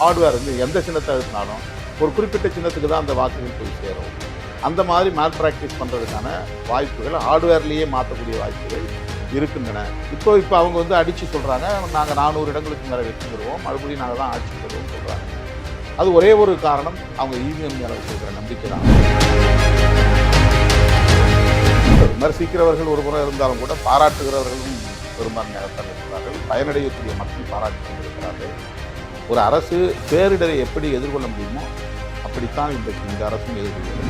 Hardware வந்து எந்த சின்னத்தை அழுத்தினாலும் ஒரு குறிப்பிட்ட சின்னத்துக்கு தான் அந்த வாக்குகள் போய் சேரும். அந்த மாதிரி மேல் ப்ராக்டிஸ் பண்ணுறதுக்கான வாய்ப்புகள் ஹார்ட்வேர்லேயே மாற்றக்கூடிய வாய்ப்புகள் இருக்கின்றன. இப்போ அவங்க வந்து அடித்து சொல்கிறாங்க, நாங்கள் 400 இடங்களுக்கு மேலே வெற்றி பெறுவோம், மறுபடியும் நாங்கள் தான் ஆட்சி பெறுவோம் சொல்கிறாங்க. அது ஒரே ஒரு காரணம், அவங்க இவிஎம் மேலே கொடுக்குற நம்பிக்கை தான். விமர்சிக்கிறவர்கள் ஒரு புறம் இருந்தாலும் கூட பாராட்டுகிறவர்களும் பெரும்பான்மையாகத்தான் இருக்கிறார்கள். பயனடையக்கூடிய மக்கள் பாராட்டி கொண்டிருக்கிறார்கள். ஒரு அரசு பேரிடரை எப்படி எதிர்கொள்ள முடியுமோ அப்படித்தான் இந்த அரசும் எதிர்கொள்கிறது.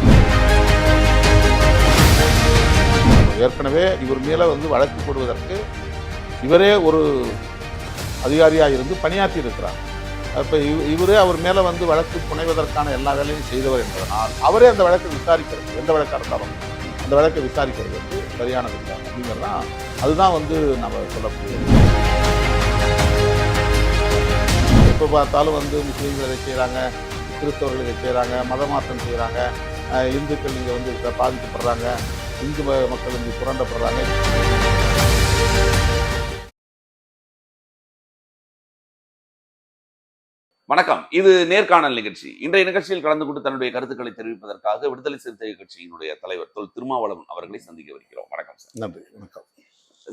ஏற்கனவே இவர் மேலே வந்து வழக்கு போடுவதற்கு இவரே ஒரு அதிகாரியாக இருந்து பணியாற்றி இருக்கிறார். அப்போ இவரே அவர் மேலே வந்து வழக்கு புனைவதற்கான எல்லா வேலையும் செய்தவர் என்பதனால் அவரே அந்த வழக்கை விசாரிக்கிறது, எந்த வழக்காக இருந்தாலும் அந்த வழக்கை விசாரிக்கிறது வந்து சரியானது இல்லை அப்படிங்கிறதான் அதுதான் வந்து நம்ம சொல்லக்கூடியது. எப்போ பார்த்தாலும் வந்து முஸ்லீம்கள் இதை செய்கிறாங்க, கிறிஸ்தவர்கள் இதை செய்கிறாங்க, மத மாற்றம் செய்கிறாங்க, இந்துக்கள் இங்கே வந்து பாதிக்கப்படுறாங்க, இந்து மக்கள் இங்கே புரண்டப்படுறாங்க. வணக்கம், இது நேர்காணல் நிகழ்ச்சி. இன்றைய நிகழ்ச்சியில் கலந்து கொண்டு தன்னுடைய கருத்துக்களை தெரிவிப்பதற்காக விடுதலை சிறுத்தை கட்சியினுடைய தலைவர் தொல் திருமாவளவன் அவர்களை சந்திக்க வருகிறோம். வணக்கம் சார். நன்றி. வணக்கம்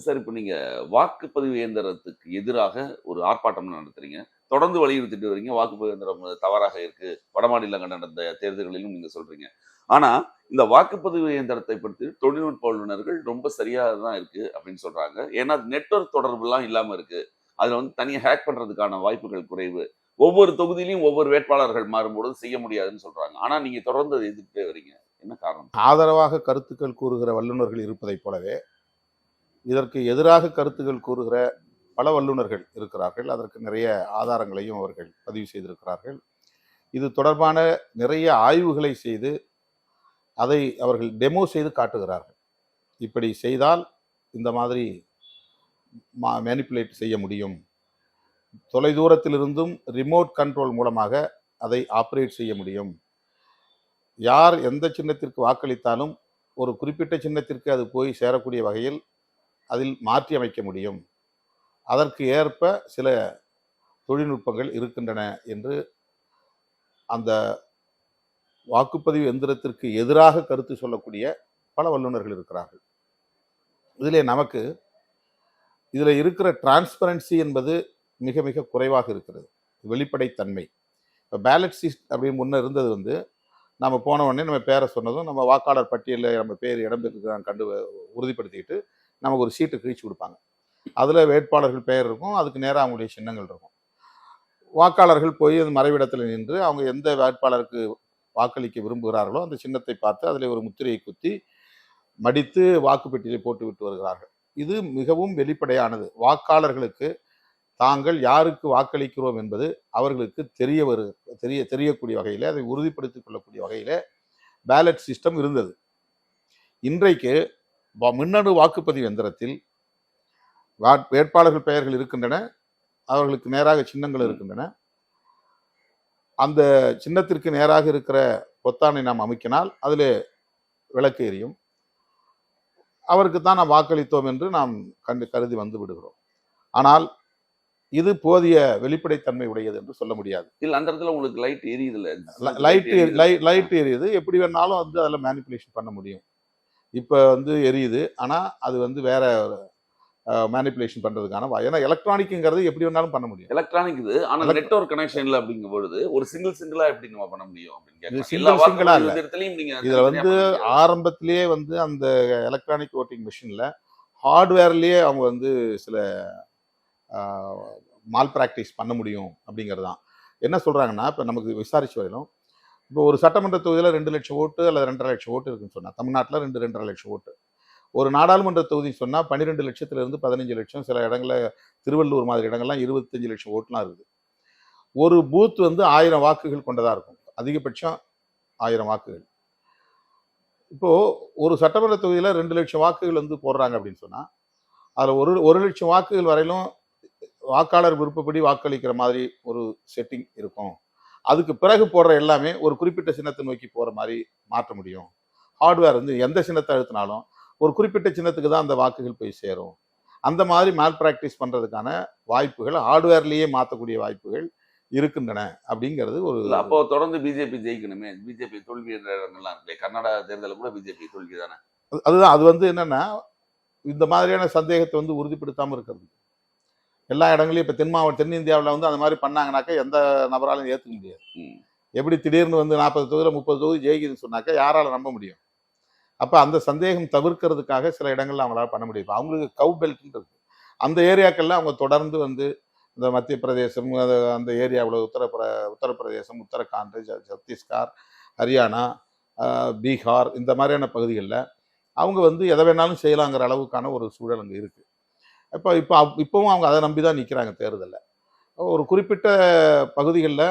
சார். இப்போ நீங்க வாக்குப்பதிவு இயந்திரத்துக்கு எதிராக ஒரு ஆர்ப்பாட்டம் நடத்துறீங்க, தொடர்ந்து வலியுறுத்திட்டு வரீங்க. வாக்குப்பதிவு இயந்திரம் தவறாக இருக்கு, வடமாநிலங்கள் நடந்த தேர்தல்களிலும் நீங்க சொல்றீங்க. ஆனா இந்த வாக்குப்பதிவு இயந்திரத்தை பற்றி தொழில்நுட்ப வல்லுநர்கள் ரொம்ப சரியாக தான் இருக்கு அப்படின்னு சொல்றாங்க. ஏன்னா நெட்வொர்க் தொடர்பு எல்லாம் இல்லாம இருக்கு, அதுல வந்து தனியாக ஹேக் பண்றதுக்கான வாய்ப்புகள் குறைவு, ஒவ்வொரு தொகுதியிலையும் ஒவ்வொரு வேட்பாளர்கள் மாறும்போது செய்ய முடியாதுன்னு சொல்றாங்க. ஆனா நீங்க தொடர்ந்து அதை எதிர்த்தே வரீங்க, என்ன காரணம்? ஆதரவாக கருத்துக்கள் கூறுகிற வல்லுநர்கள் இருப்பதைப் போலவே இதற்கு எதிராக கருத்துக்கள் கூறுகிற பல வல்லுநர்கள் இருக்கிறார்கள். அதற்கு நிறைய ஆதாரங்களையும் அவர்கள் பதிவு செய்திருக்கிறார்கள். இது தொடர்பான நிறைய ஆய்வுகளை செய்து அதை அவர்கள் டெமோ செய்து காட்டுகிறார்கள். இப்படி செய்தால் இந்த மாதிரி மேனிப்புலேட் செய்ய முடியும், தொலைதூரத்திலிருந்தும் ரிமோட் கண்ட்ரோல் மூலமாக அதை ஆப்ரேட் செய்ய முடியும், யார் எந்த சின்னத்திற்கு வாக்களித்தாலும் ஒரு குறிப்பிட்ட சின்னத்திற்கு அது போய் சேரக்கூடிய வகையில் அதில் மாற்றி அமைக்க முடியும், அதற்கு ஏற்ப சில தொழில்நுட்பங்கள் இருக்கின்றன என்று அந்த வாக்குப்பதிவு எந்திரத்திற்கு எதிராக கருத்து சொல்லக்கூடிய பல வல்லுநர்கள் இருக்கிறார்கள். இதில் இருக்கிற டிரான்ஸ்பரன்சி என்பது மிக மிக குறைவாக இருக்கிறது, வெளிப்படைத்தன்மை. இப்போ பேலட் சீட் அப்படின்னு முன்னே இருந்தது வந்து நம்ம போன உடனே நம்ம பேரை சொன்னதும் நம்ம வாக்காளர் பட்டியலில் நம்ம பேர் இடம்பெற்றிருக்கிறான்னு உறுதிப்படுத்திக்கிட்டு நமக்கு ஒரு சீட்டு கிழிச்சு கொடுப்பாங்க. அதில் வேட்பாளர்கள் பெயர் இருக்கும், அதுக்கு நேராக அவங்களுடைய சின்னங்கள் இருக்கும். வாக்காளர்கள் போய் அந்த மறைவிடத்தில் நின்று அவங்க எந்த வேட்பாளருக்கு வாக்களிக்க விரும்புகிறார்களோ அந்த சின்னத்தை பார்த்து அதில் ஒரு முத்திரையை குத்தி மடித்து வாக்குப்பெட்டியை போட்டு விட்டு வருகிறார்கள். இது மிகவும் வெளிப்படையானது. வாக்காளர்களுக்கு தாங்கள் யாருக்கு வாக்களிக்கிறோம் என்பது அவர்களுக்கு தெரியக்கூடிய வகையில், அதை உறுதிப்படுத்திக் கொள்ளக்கூடிய வகையில் பேலட் சிஸ்டம் இருந்தது. இன்றைக்கு மின்னணு வாக்குப்பதிவு எந்திரத்தில் வேட்பாளர்கள் பெயர்கள் இருக்கின்றன, அவர்களுக்கு நேராக சின்னங்கள் இருக்கின்றன. அந்த சின்னத்திற்கு நேராக இருக்கிற பொத்தானை நாம் அமைக்கினால் அதில் விளக்கு எரியும், அவருக்கு தான் நாம் வாக்களித்தோம் என்று நாம் கருதி வந்து விடுகிறோம். ஆனால் இது போதிய வெளிப்படைத்தன்மை உடையது என்று சொல்ல முடியாது. இல்ல, அந்த இடத்துல உங்களுக்கு லைட் எரியுது, லைட் எரியுது, எப்படி வேணாலும் வந்து அதில் மேனிப்புலேஷன் பண்ண முடியும். இப்போ வந்து எரியுது, ஆனால் அது வந்து வேற மேனிப்புலேஷன் பண்றதுக்கான ஏன்னா எலக்ட்ரானிக்ங்கிறது எப்படி வேணாலும் பண்ண முடியும். எலக்ட்ரானிக் இது, ஆனா நெட்வொர்க் கனெக்ஷன்ல அப்படிங்கும்போது ஒரு சிங்கிளா எப்படி நம்ம பண்ண முடியும் அப்படின்னு சிங்கிளா இல்ல. இதுல வந்து ஆரம்பத்திலேயே வந்து அந்த எலக்ட்ரானிக் ஓட்டிங் மிஷின்ல ஹார்ட்வேர்லயே அவங்க வந்து சில மால் பிராக்டிஸ் பண்ண முடியும் அப்படிங்கிறது தான். என்ன சொல்றாங்கன்னா, இப்போ நமக்கு விசாரிச்சு வரையிலும் இப்போ ஒரு சட்டமன்ற தொகுதியில் 2 லட்சம் ஓட்டு அல்லது 2.5 லட்சம் ஓட்டு இருக்குன்னு சொன்னா, தமிழ்நாட்டில் 2.5 லட்சம் ஓட்டு. ஒரு நாடாளுமன்ற தொகுதி சொன்னால் 12 லட்சத்திலிருந்து 15 லட்சம், சில இடங்களில் திருவள்ளூர் மாதிரி இடங்கள்லாம் 25 லட்சம் ஓட்டுலாம் இருக்குது. ஒரு பூத் வந்து 1000 வாக்குகள் கொண்டதாக இருக்கும், அதிகபட்சம் 1000 வாக்குகள். இப்போது ஒரு சட்டமன்ற தொகுதியில் 2 லட்சம் வாக்குகள் வந்து போடுறாங்க அப்படின்னு சொன்னால் அதில் ஒரு லட்சம் வாக்குகள் வரையிலும் வாக்காளர் விருப்பப்படி வாக்களிக்கிற மாதிரி ஒரு செட்டிங் இருக்கும். அதுக்கு பிறகு போடுற எல்லாமே ஒரு குறிப்பிட்ட சின்னத்தை நோக்கி போகிற மாதிரி மாற்ற முடியும். ஹார்ட்வேர் வந்து எந்த சின்னத்தை அழுத்தினாலும் ஒரு குறிப்பிட்ட சின்னத்துக்கு தான் அந்த வாக்குகள் போய் சேரும். அந்த மாதிரி மேல் பிராக்டிஸ் பண்ணுறதுக்கான வாய்ப்புகள் ஹார்ட்வேர்லேயே மாற்றக்கூடிய வாய்ப்புகள் இருக்கின்றன அப்படிங்கிறது ஒரு இல்ல அப்போ தொடர்ந்து பிஜேபி ஜெயிக்கணுமே. பிஜேபி தோல்வி என்ற இடங்கள்லாம் இருக்கு. கர்நாடகா தேர்தலில் கூட பிஜேபி தோல்வி தானே. அதுதான் அது வந்து என்னன்னா இந்த மாதிரியான சந்தேகத்தை வந்து உறுதிப்படுத்தாம இருக்கிறது. எல்லா இடங்களையும் இப்ப தென்னிந்தியாவில் வந்து அந்த மாதிரி பண்ணாங்கனாக்கா எந்த நபராலும் ஏத்துக்க முடியாது. ம். எப்படி திடீர்னு வந்து 40 தொகுதியில 30 தொகுதி ஜெயிக்குதுன்னு சொன்னாக்கா யாரால நம்ப முடியும்? அப்ப அந்த சந்தேகம் தவிர்க்கிறதுக்காக சில இடங்கள்ல அவங்களால பண்ண முடியும். இப்ப அவங்களுக்கு கவ் பெல்ட்ன்னு இருக்கு. அந்த ஏரியாக்கள்ல அவங்க தொடர்ந்து வந்து இந்த மத்திய பிரதேசம் அந்த ஏரியாவில் உத்தரப்பிரதேசம், உத்தரகாண்ட், சத்தீஸ்கர், ஹரியானா, பீகார் இந்த மாதிரியான பகுதிகளில் அவங்க வந்து எதை வேணாலும் செய்யலாங்கிற அளவுக்கான ஒரு சூழல் அங்கே இருக்கு. இப்பவும் அவங்க அதை நம்பி தான் நிற்கிறாங்க தேர்தலில். ஒரு குறிப்பிட்ட பகுதிகளில்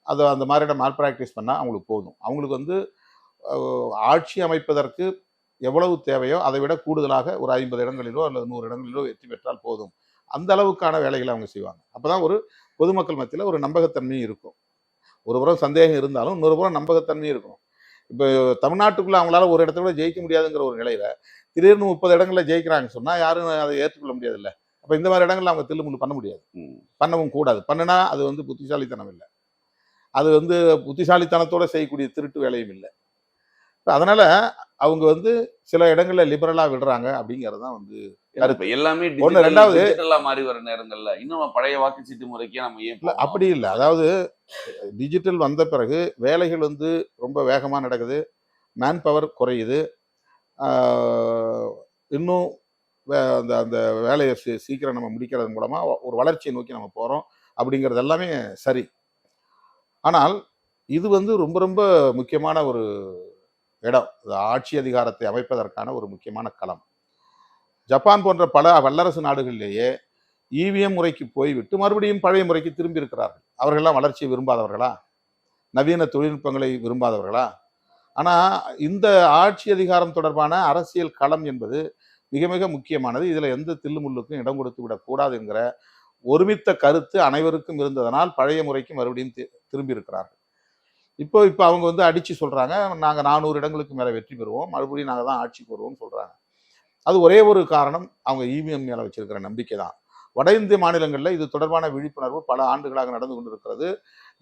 அதை அந்த மாதிரியான மால் ப்ராக்டிஸ் பண்ணால் அவங்களுக்கு போதும். அவங்களுக்கு வந்து ஆட்சி அமைப்பதற்கு எவ்வளவு தேவையோ அதை விட கூடுதலாக ஒரு 50 இடங்களிலோ அல்லது 100 இடங்களிலோ வெற்றி பெற்றால் போதும். அந்த அளவுக்கான வேலைகளை அவங்க செய்வாங்க. அப்பதான் ஒரு பொதுமக்கள் மத்தியில் ஒரு நம்பகத்தன்மையும் இருக்கும். ஒரு புறம் சந்தேகம் இருந்தாலும் இன்னொரு புறம் நம்பகத்தன்மையும் இருக்கும். இப்போ தமிழ்நாட்டுக்குள்ள அவங்களால ஒரு இடத்துல கூட ஜெயிக்க முடியாதுங்கிற ஒரு நிலையில திடீர்னு 30 இடங்கள்ல ஜெயிக்கிறாங்கன்னு சொன்னா யாரும் அதை ஏற்றுக்கொள்ள முடியாது இல்லை. அப்ப இந்த மாதிரி இடங்கள்ல அவங்க தில்லுமுள்ளு பண்ண முடியாது, பண்ணவும் கூடாது. பண்ணுனா அது வந்து புத்திசாலித்தனம் இல்லை, அது வந்து புத்திசாலித்தனத்தோட செய்யக்கூடிய திருட்டு வேலையும் இல்லை. அதனால அவங்க வந்து சில இடங்கள்ல லிபரலா விடுறாங்க அப்படிங்கிறது தான் வந்து இப்ப எல்லாமே டிஜிட்டலா மாறி வர நேரங்கள்ல இன்னும் பழைய வாக்குச்சீட்டு முறைக்கே நம்ம ஏன் அப்படி இல்லை. அதாவது டிஜிட்டல் வந்த பிறகு வேலைகள் வந்து ரொம்ப வேகமா நடக்குது, மேன் பவர் குறையுது, இன்னும் அந்த அந்த வேலையை சீக்கிரம் நம்ம முடிக்கிறது மூலமா ஒரு வளர்ச்சியை நோக்கி நம்ம போறோம் அப்படிங்கிறது எல்லாமே சரி. ஆனால் இது வந்து ரொம்ப ரொம்ப முக்கியமான ஒரு இடம், ஆட்சி அதிகாரத்தை அமைப்பதற்கான ஒரு முக்கியமான களம். ஜப்பான் போன்ற பல வல்லரசு நாடுகளிலேயே இவிஎம் முறைக்கு போய்விட்டு மறுபடியும் பழைய முறைக்கு திரும்பி இருக்கிறார்கள். அவர்கள்லாம் வளர்ச்சியை விரும்பாதவர்களா? நவீன தொழில்நுட்பங்களை விரும்பாதவர்களா? ஆனா இந்த ஆட்சி அதிகாரம் தொடர்பான அரசியல் களம் என்பது மிக மிக முக்கியமானது. இதுல எந்த தில்லுமுள்ளுக்கும் இடம் கொடுத்து விடக்கூடாது என்கிற ஒருமித்த கருத்து அனைவருக்கும் இருந்ததனால் பழைய முறைக்கு மறுபடியும் திரும்பி இருக்கிறார்கள். இப்போ அவங்க வந்து அடிச்சு சொல்றாங்க, நாங்க 400 இடங்களுக்கு மேல வெற்றி பெறுவோம், மறுபடியும் நாங்க தான் ஆட்சிக்கு வருவோம் சொல்றாங்க. அது ஒரே ஒரு காரணம், அவங்க இவிஎம் மேல வச்சிருக்கிற நம்பிக்கை தான். வட இந்திய மாநிலங்களில் இது தொடர்பான விழிப்புணர்வு பல ஆண்டுகளாக நடந்து கொண்டிருக்கிறது.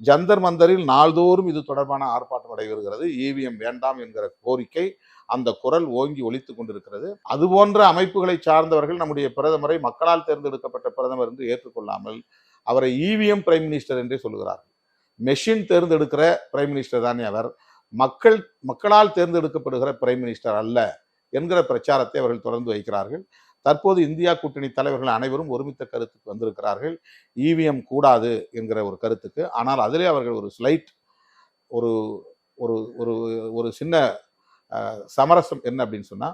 ஜந்தர் மந்தரில் நாள்தோறும் இது தொடர்பான ஆர்ப்பாட்டம் நடைபெறுகிறது. இவிஎம் வேண்டாம் என்கிற கோரிக்கை, அந்த குரல் ஓங்கி ஒலித்துக் கொண்டிருக்கிறது. அது போன்ற அமைப்புகளை சார்ந்தவர்கள் நம்முடைய பிரதமரை மக்களால் தேர்ந்தெடுக்கப்பட்ட பிரதமர் என்று ஏற்றுக்கொள்ளாமல் அவரை இவிஎம் பிரைம் மினிஸ்டர் என்றே சொல்லுகிறார்கள். மெஷின் தேர்ந்தெடுக்கிற பிரைம் மினிஸ்டர் தானே அவர், மக்களால் தேர்ந்தெடுக்கப்படுகிற பிரைம் மினிஸ்டர் அல்ல என்கிற பிரச்சாரத்தை அவர்கள் தொடர்ந்து வைக்கிறார்கள். தற்போது இந்தியா கூட்டணி தலைவர்கள் அனைவரும் ஒருமித்த கருத்துக்கு வந்திருக்கிறார்கள், இவிஎம் கூடாது என்கிற ஒரு கருத்துக்கு. ஆனால் அதிலே அவர்கள் ஒரு ஸ்லைட் ஒரு ஒரு ஒரு ஒரு சின்ன சமரசம் என்ன அப்படின்னு சொன்னா,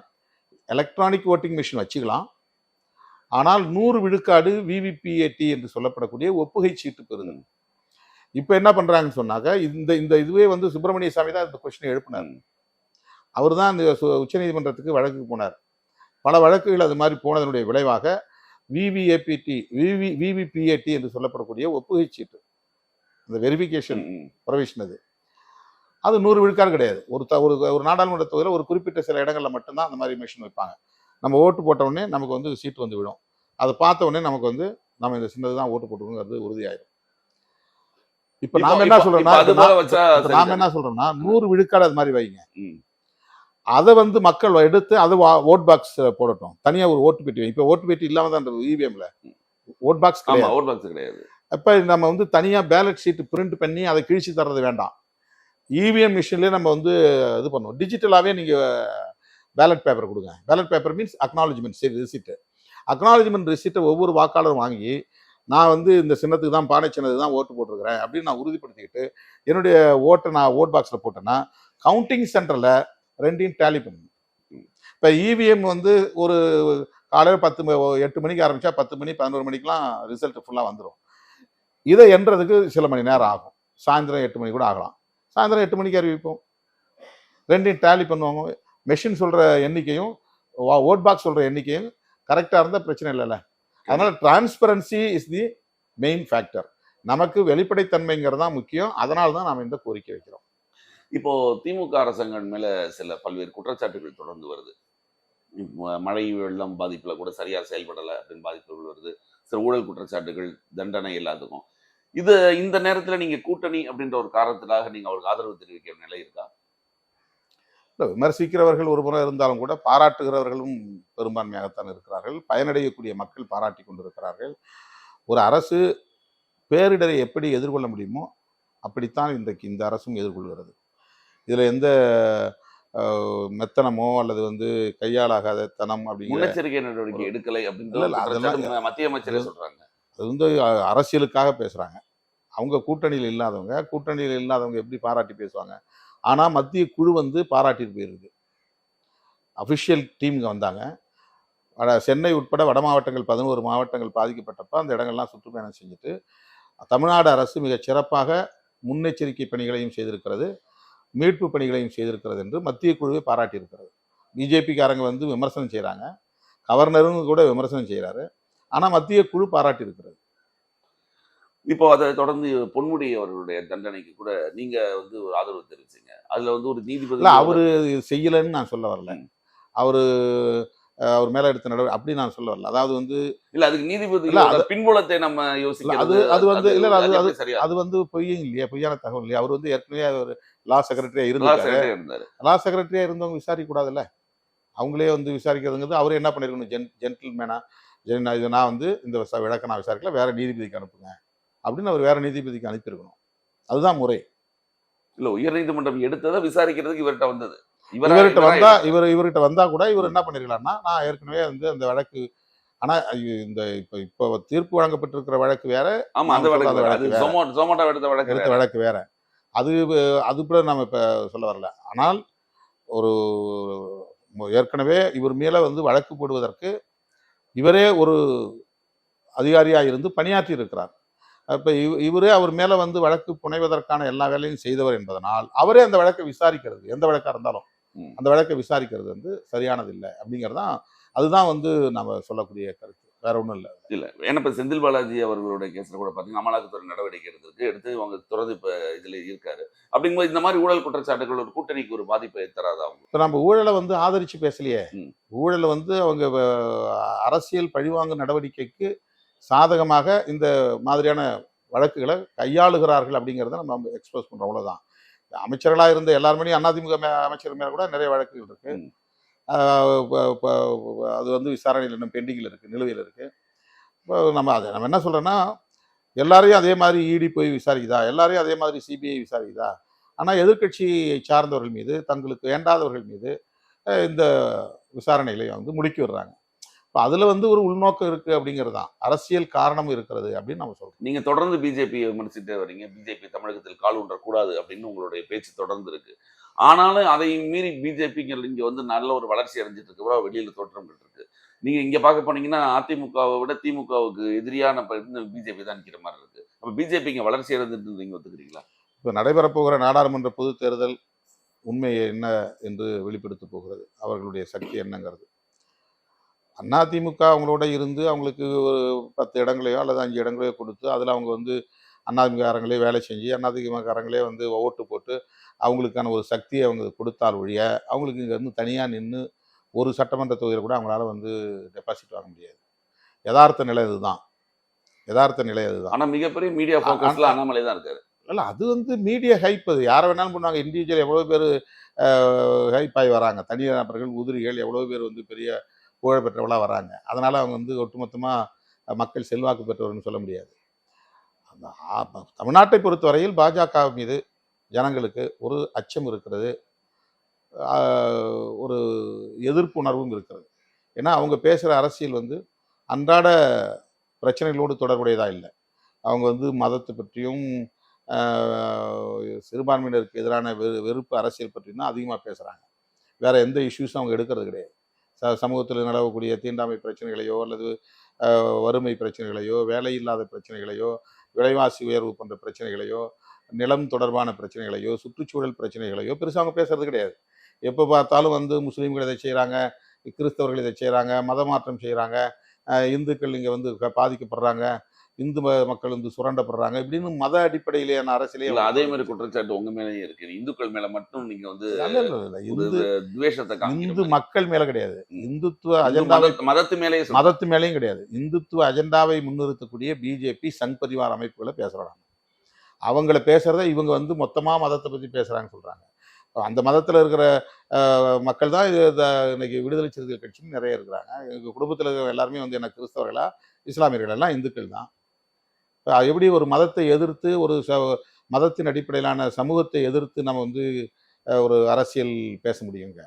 எலக்ட்ரானிக் ஓட்டிங் மிஷின் வச்சுக்கலாம், ஆனால் 100 விழுக்காடு விவிபிஏடி என்று சொல்லப்படக்கூடிய ஒப்புகை சீட்டு பெறுதல். இப்ப என்ன பண்றாங்கன்னு சொன்னாக்க, இந்த இதுவே வந்து சுப்பிரமணிய சாமி தான் இந்த கொஸ்டினை எழுப்பினார். அவர் தான் இந்த உச்சநீதிமன்றத்துக்கு வழக்கு போனார். பல வழக்குகள் அது மாதிரி போனதனுடைய விளைவாக விவிபிஏடி என்று சொல்லப்படக்கூடிய ஒப்புகை சீட்டு, இந்த வெரிஃபிகேஷன் ப்ரொவிஷன், அது 100 விழுக்காடு கிடையாது. ஒரு நாடாளுமன்ற தொகுதியில் ஒரு குறிப்பிட்ட சில இடங்கள்ல மட்டும்தான் அந்த மாதிரி மிஷின் வைப்பாங்க. நம்ம ஓட்டு போட்ட உடனே நமக்கு வந்து சீட்டு வந்து விடும். அதை பார்த்த உடனே நமக்கு வந்து நம்ம இந்த சின்னது தான் ஓட்டு போட்டுருங்கிறது உறுதியாயிடும். இப்ப நாம என்ன சொல்றோம்னா 100 விழுக்காடு அது மாதிரி வைங்க, அதை வந்து மக்கள் எடுத்து அது ஓட் பாக்ஸ் போடட்டும், தனியா ஒரு ஓட்டு பெட்டி. இப்ப ஓட்டு பெட்டி இல்லாம தான் இவிஎம்ல ஓட் பாக்ஸ் கிடையாது. அப்ப நம்ம வந்து தனியா பேலட் ஷீட் பிரிண்ட் பண்ணி அதை கிழிச்சு தர்றது வேண்டாம். இவிஎம் மிஷின்லயே நம்ம வந்து இது பண்ணுவோம். டிஜிட்டலாவே நீங்க பேலட் பேப்பர் கொடுங்க. Ballot paper means acknowledgement receipt. Acknowledgement ரிசிப்டை ஒவ்வொரு வாக்காளரும் வாங்கி, நான் வந்து இந்த சின்னத்துக்கு தான், பானை சின்னத்துக்கு தான் ஓட்டு போட்டிருக்கிறேன் அப்படின்னு நான் உறுதிப்படுத்திக்கிட்டு என்னுடைய ஓட்டை நான் ஓட் பாக்ஸில் போட்டேன்னா கவுண்டிங் சென்டரில் ரெண்டையும் டேலி பண்ணணும். இப்போ இவிஎம் வந்து ஒரு காலையில் 8 மணிக்கு ஆரம்பித்தா 10 மணி 11 மணிக்கெலாம் ரிசல்ட் ஃபுல்லாக வந்துடும். இதை எண்றதுக்கு சில மணி நேரம் ஆகும். சாயந்தரம் 8 மணி கூட ஆகலாம். சாயந்தரம் 8 மணிக்கு அறிவிப்போம், ரெண்டையும் டேலி பண்ணுவாங்க. மெஷின் சொல்கிற எண்ணிக்கையும் ஓட் பாக்ஸ் சொல்கிற எண்ணிக்கையும் கரெக்டாக இருந்தால் பிரச்சனை இல்லைல்ல. அதனால transparency is the main factor. நமக்கு வெளிப்படைத்தன்மைங்கிறது தான் முக்கியம். அதனால தான் நாம் இந்த கோரிக்கை வைக்கிறோம். இப்போ திமுக அரசாங்கம் மேல சில பல்வேறு குற்றச்சாட்டுகள் தொடர்ந்து வருது. மழை வெள்ளம் பாதிப்புல கூட சரியா செயல்படலை அப்படின்னு பாதிப்புகள் வருது. சில ஊழல் குற்றச்சாட்டுகள், தண்டனை எல்லாத்துக்கும். இது இந்த நேரத்துல நீங்க கூட்டணி அப்படின்ற ஒரு காரணத்திற்காக நீங்க அவருக்கு ஆதரவு தெரிவிக்கிற நிலை இருக்கா? இல்ல, விமர்சிக்கிறவர்கள் ஒரு புறம் இருந்தாலும் கூட பாராட்டுகிறவர்களும் பெரும்பான்மையாகத்தான் இருக்கிறார்கள். பயனடையக்கூடிய மக்கள் பாராட்டி கொண்டிருக்கிறார்கள். ஒரு அரசு பேரிடரை எப்படி எதிர்கொள்ள முடியுமோ அப்படித்தான் இன்றைக்கு இந்த அரசும் எதிர்கொள்கிறது. இதுல எந்த மெத்தனமோ அல்லது கையாலாகாத தனம் அப்படிங்கிற முன்னெச்சரிக்கை நடவடிக்கை எடுக்கலை இல்ல அப்படின்ற இல்ல ஒரு அதெல்லாம் குற்றச்சாட்டு மத்திய அமைச்சரே சொல்றாங்க. அது அரசியலுக்காக பேசுறாங்க. அவங்க கூட்டணியில் இல்லாதவங்க எப்படி பாராட்டி பேசுவாங்க? ஆனா மத்திய குழு பாராட்டிட்டு போயிருக்கு. அபிஷியல் டீம்ங்க வந்தாங்க. சென்னை உட்பட வட மாவட்டங்கள் 11 மாவட்டங்கள் பாதிக்கப்பட்டப்ப அந்த இடங்கள்லாம் சுற்றுப்பயணம் செஞ்சுட்டு தமிழ்நாடு அரசு மிகச் சிறப்பாக முன்னெச்சரிக்கை பணிகளையும் செய்திருக்கிறது, மீட்பு பணிகளையும் செய்திருக்கிறது என்று மத்திய குழுவை பாராட்டியிருக்கிறது. பிஜேபிக்காரங்க விமர்சனம் செய்கிறாங்க, கவர்னரும் கூட விமர்சனம் செய்கிறாரு. ஆனால் மத்திய குழு பாராட்டியிருக்கிறது. இப்போ அதை தொடர்ந்து பொன்முடி அவர்களுடைய தண்டனைக்கு கூட நீங்க ஒரு ஆதரவு தெரிவிச்சீங்க. அதுல ஒரு நீதிபதி இல்லை, அவரு செய்யலைன்னு நான் சொல்ல வரல. அவரு அவர் மேல எடுத்த நடவடிக்கை அப்படி நான் சொல்ல வரல. அதாவது இல்ல அதுக்கு நீதிபதி இல்ல, பின்புலத்தை நம்ம இல்ல, யோசிக்கிறது இல்ல அது எப்படி சரியா? பொய்யும் இல்லையா, பொய்யான தகவல் இல்லையா? அவர் ஏற்கனவே ஒரு லா செக்ரட்டரியா இருந்தாரு. லா செக்ரட்டரியா இருந்தவங்க விசாரிக்க கூடாதுல்ல? அவங்களே விசாரிக்கிறதுங்கிறது அவர் என்ன பண்ணிருக்கணும்? ஜென்டில்மேனா இது நான் இந்த விளக்க நான் விசாரிக்கல, வேற நீதிபதிக்கு அனுப்புங்க அப்படின்னு அவர் வேற நீதிபதிக்கு அனுப்பியிருக்கணும். அதுதான் முறை. இல்ல உயர் நீதிமன்றம் எடுத்ததை விசாரிக்கிறதுக்கு இவர்கிட்ட வந்தது. இவர்கிட்ட வந்தா கூட இவர் என்ன பண்ணிருக்கலாம்னா, நான் ஏற்கனவே அந்த வழக்கு, ஆனா இப்ப தீர்ப்பு வழங்கப்பட்டிருக்கிற வழக்கு வேற. ஆமா, அந்த வழக்கு ஜொமேட்டோ எடுத்த வழக்கு வேற. அது கூட நம்ம இப்ப சொல்ல வரல. ஆனால் ஒரு ஏற்கனவே இவர் மேல வழக்கு போடுவதற்கு இவரே ஒரு அதிகாரியா இருந்து பணியாற்றி இருக்கிறார். அப்ப இவரே அவர் மேல வழக்கு புனைவதற்கான எல்லா வேலையும் செய்தவர் என்பதனால் அவரே அந்த வழக்கை விசாரிக்கிறது, எந்த வழக்கா இருந்தாலும் அந்த வழக்கை விசாரிக்கிறது சரியானது இல்லை அப்படிங்கறதான். அதுதான் நம்ம சொல்லக்கூடிய கருத்து, வேற ஒண்ணும் இல்லை. இல்ல ஏன்னா இப்ப செந்தில் பாலாஜி அவர்களுடைய கேஸ்ல கூட பாத்தீங்கன்னா அமலாக்கத்துறை நடவடிக்கை எடுத்து அவங்க தொடர்ந்து இப்ப இதுல இருக்காரு. அப்படிங்கும்போது இந்த மாதிரி ஊழல் குற்றச்சாட்டுகள் ஒரு கூட்டணிக்கு ஒரு பாதிப்பை தராதா? அவங்க இப்ப நம்ம ஊழலை ஆதரிச்சு பேசலையே. ஊழலை அவங்க அரசியல் பழிவாங்கும் நடவடிக்கைக்கு சாதகமாக இந்த மாதிரியான வழக்குகளை கையாளுகிறார்கள் அப்படிங்கிறத நம்ம எக்ஸ்பிரஸ் பண்றோம், அவ்வளவுதான். அமைச்சர்களா இருந்த எல்லாருமே அதிமுக அமைச்சர் மேல கூட நிறைய வழக்குகள் இருக்கு. அது விசாரணையில் இன்னும் பெண்டிங்கில் இருக்கு, நிலுவையில் இருக்கு. இப்போ நம்ம என்ன சொல்றோம்னா, எல்லாரையும் அதே மாதிரி இடி போய் விசாரிக்குதா, எல்லாரையும் அதே மாதிரி சிபிஐ விசாரிக்குதா? ஆனால் எதிர்கட்சியை சார்ந்தவர்கள் மீது, தங்களுக்கு வேண்டாதவர்கள் மீது இந்த விசாரணைகளை முடுக்கி விடுறாங்க. இப்போ அதுல ஒரு உள்நோக்கம் இருக்கு அப்படிங்கிறது தான், அரசியல் காரணம் இருக்கிறது அப்படின்னு நம்ம சொல்றோம். நீங்க தொடர்ந்து பிஜேபியை விமர்சித்தே வரீங்க. பிஜேபி தமிழகத்தில் கால் ஊன்றக்கூடாது அப்படின்னு உங்களுடைய பேச்சு தொடர்ந்து இருக்கு. ஆனாலும் அதை மீறி பிஜேபிங்கிறது இங்க நல்ல ஒரு வளர்ச்சி அடைஞ்சிட்டு இருக்கு, வெளியில தோற்றம் இருக்கு. நீங்க இங்க பார்க்க போனீங்கன்னா அதிமுகவை விட திமுகவுக்கு எதிரியான பிஜேபி தான் நிற்கிற மாதிரி இருக்கு. அப்ப பிஜேபி இங்க வளர்ச்சி அடைஞ்சிட்டு நீங்க ஒத்துக்கிறீங்களா? இப்போ நடைபெறப்போகிற நாடாளுமன்ற பொது தேர்தல் உண்மையை என்ன என்று வெளிப்படுத்த போகிறது, அவர்களுடைய சக்தி என்னங்கிறது. அதிமுக அவங்களோட இருந்து அவங்களுக்கு ஒரு 10 இடங்களையோ அல்லது 5 இடங்களையோ கொடுத்து அதில் அவங்க அதிமுககாரங்களே வேலை செஞ்சு அதிமுககாரங்களே ஓட்டு போட்டு அவங்களுக்கான ஒரு சக்தியை அவங்க கொடுத்தால் ஒழிய அவங்களுக்கு இங்கே தனியாக நின்று ஒரு சட்டமன்ற தொகுதியில் கூட அவங்களால டெபாசிட் வாங்க முடியாது. யதார்த்த நிலை இதுதான், யதார்த்த நிலை அதுதான். ஆனால் மிகப்பெரிய மீடியா ஃபோக்கஸ்ல அண்ணாமலை தான் இருக்காரு. இல்லை, அது மீடியா ஹைப். அது யாரை வேணாலும் பண்ணுவாங்க. இண்டிவிஜுவல் எவ்வளோ பேர் ஹைப் ஆகி வராங்க, தனியார் நபர்கள் உதிரிகள் எவ்வளோ பேர் பெரிய புகழ் பெற்றவளாக வராங்க. அதனால் அவங்க ஒட்டுமொத்தமாக மக்கள் செல்வாக்கு பெற்றவர்னு சொல்ல முடியாது. தமிழ்நாட்டை பொறுத்தவரையில் பாஜக மீது ஜனங்களுக்கு ஒரு அச்சம் இருக்கிறது, ஒரு எதிர்ப்பு உணர்வும் இருக்கிறது. ஏன்னா அவங்க பேசுகிற அரசியல் அன்றாட பிரச்சனைகளோடு தொடர்புடையதாக இல்லை. அவங்க மதத்தை பற்றியும் சிறுபான்மையினருக்கு எதிரான வெறுப்பு அரசியல் பற்றியும் தான் அதிகமாக பேசுகிறாங்க. வேற எந்த இஷ்யூஸும் அவங்க எடுக்கிறது கிடையாது. சமூகத்தில் நிலவக்கூடிய தீண்டாமை பிரச்சனைகளையோ அல்லது வறுமை பிரச்சனைகளையோ, வேலை இல்லாத பிரச்சனைகளையோ, விலைவாசி உயர்வு போன்ற பிரச்சனைகளையோ, நிலம் தொடர்பான பிரச்சனைகளையோ, சுற்றுச்சூழல் பிரச்சனைகளையோ பெருசாக அவங்க பேசுறது கிடையாது. எப்போ பார்த்தாலும் முஸ்லீம்கள் இதை செய்கிறாங்க, கிறிஸ்தவர்கள் இதை செய்கிறாங்க, மதமாற்றம் செய்கிறாங்க, இந்துக்கள் இங்கே பாதிக்கப்படுறாங்க, இந்து மக்கள் சுரண்டப்படுறாங்க, இப்படின்னு மத அடிப்படையிலான அரசியலே. அதே மாதிரி குற்றச்சாட்டு உங்க மேலேயும் இருக்கு. இந்துக்கள் மேல மட்டும் நீங்க இந்து மக்கள் மேல கிடையாது, இந்துத்துவ அஜெண்டாவை மதத்து மேலேயும் கிடையாது. இந்துத்துவ அஜெண்டாவை முன்னிறுத்தக்கூடிய பிஜேபி சங் பரிவார் அமைப்புகளை பேசுறாங்க. அவங்கள பேசுறத இவங்க வந்து மொத்தமா மதத்தை பத்தி பேசுறாங்கன்னு சொல்றாங்க. அந்த மதத்துல இருக்கிற மக்கள் தான் இன்னைக்கு விடுதலை சிறுத்தைகள் கட்சின்னு நிறைய இருக்கிறாங்க. எங்க குடும்பத்துல இருக்கிற எல்லாருமே வந்து என்ன கிறிஸ்தவர்களா, இஸ்லாமியர்கள் எல்லாம் இந்துக்கள் தான். எப்படி ஒரு மதத்தை எதிர்த்து மதத்தின் அடிப்படையிலான சமூகத்தை எதிர்த்து நம்ம வந்து ஒரு அரசியல் பேச முடியுங்க?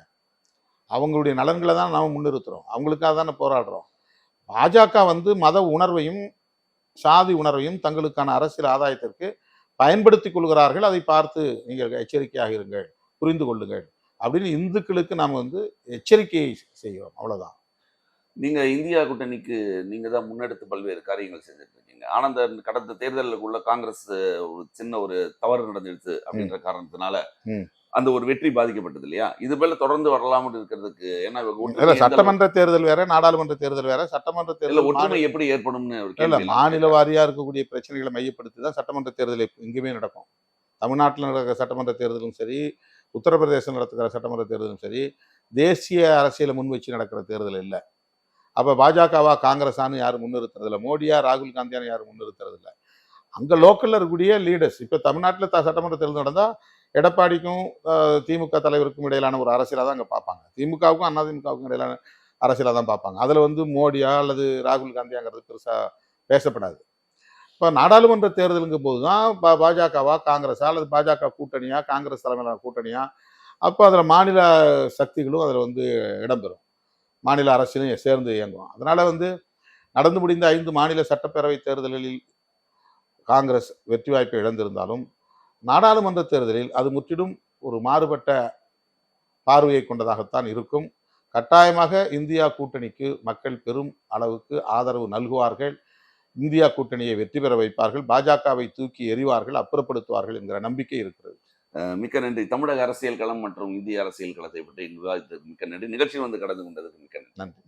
அவங்களுடைய நலன்களை தான் நாம முன்னிறுத்துறோம். அவங்களுக்காக தானே போராடுறோம். பாஜக வந்து மத உணர்வையும் சாதி உணர்வையும் தங்களுக்கான அரசியல் ஆதாயத்திற்கு பயன்படுத்திக் கொள்கிறார்கள். அதை பார்த்து நீங்கள் எச்சரிக்கையாக இருங்கள், புரிந்து கொள்ளுங்கள் அப்படின்னு இந்துக்களுக்கு நாம் வந்து எச்சரிக்கை செய்கிறோம். அவ்வளவுதான். நீங்க இந்தியா கூட்டணிக்கு நீங்க தான் முன்னெடுத்து பல்வேறு காரியங்கள் செஞ்சுட்டு இருக்கீங்க. ஆனா இந்த கடந்த தேர்தலுக்குள்ள காங்கிரஸ் ஒரு சின்ன ஒரு தவறு நடந்துடுச்சு அப்படின்ற காரணத்தினால ம். அந்த ஒரு வெற்றி பாதிக்கப்பட்டது இல்லையா? இது போல தொடர்ந்து வரலாம்னு இருக்கிறதுக்கு ஏன்னா இல்ல, ஒற்றுமை எந்த அளவுக்கு சட்டமன்ற தேர்தல் வேற, நாடாளுமன்ற தேர்தல் வேற. சட்டமன்ற இல்ல தேர்தல் ஒற்றுமை எப்படி ஏற்படும்னு ஒரு இல்ல கேள்வி எல்லாம் மாநில கேட்கிறேன். வாரியா இருக்கக்கூடிய பிரச்சனைகளை மையப்படுத்தி தான் சட்டமன்ற தேர்தல் எங்கேயுமே நடக்கும். தமிழ்நாட்டில் நடக்கிற சட்டமன்ற தேர்தலும் சரி, உத்தரப்பிரதேசம் நடத்துகிற சட்டமன்ற தேர்தலும் சரி, தேசிய அரசியலை முன் வச்சு நடக்கிற தேர்தல் இல்லை. அப்ப பாஜகவா காங்கிரஸான்னு யாரும் முன்னிறுத்துறது இல்லை, மோடியா ராகுல் காந்தியான்னு யாரும் முன்னிறுத்துறது இல்லை. அங்க லோக்கல்ல இருக்கக்கூடிய லீடர்ஸ், இப்ப தமிழ்நாட்டில் சட்டமன்ற தேர்தல் நடந்தா எடப்பாடிக்கும் திமுக தலைவருக்கும் இடையிலான ஒரு அரசியலா தான் அங்க பார்ப்பாங்க. திமுகவுக்கும் அதிமுகவுக்கும் இடையிலான அரசியலா தான் பார்ப்பாங்க. அதுல வந்து மோடியா அல்லது ராகுல் காந்தியாங்கிறது பெருசா பேசப்படாது. இப்ப நாடாளுமன்ற தேர்தலுங்கும் போதுதான் பாஜகவா காங்கிரஸா அல்லது பாஜக கூட்டணியா காங்கிரஸ் தலைமையிலான கூட்டணியா, அப்ப அதுல மாநில சக்திகளும் அதுல வந்து இடம்பெறும். மாநில அரசியலும் சேர்ந்து இயங்கும். அதனால வந்து நடந்து முடிந்த 5 மாநில சட்டப்பேரவை தேர்தல்களில் காங்கிரஸ் வெற்றி வாய்ப்பை இழந்திருந்தாலும், நாடாளுமன்ற தேர்தலில் அது முற்றிலும் ஒரு மாறுபட்ட பார்வையை கொண்டதாகத்தான் இருக்கும். கட்டாயமாக இந்தியா கூட்டணிக்கு மக்கள் பெரும் அளவுக்கு ஆதரவு நல்குவார்கள். இந்தியா கூட்டணியை வெற்றி பெற வைப்பார்கள். பாஜகவை தூக்கி எறிவார்கள், அப்புறப்படுத்துவார்கள் என்கிற நம்பிக்கை இருக்கிறது. மிக்க நன்றி. தமிழக அரசியல் களம் மற்றும் இந்திய அரசியல் களத்தை பற்றி விவாதித்ததுக்கு மிக்க நன்றி. நிகழ்ச்சியில் வந்து கடந்து கொண்டதுக்கு மிக்க நன்றி. நன்றி.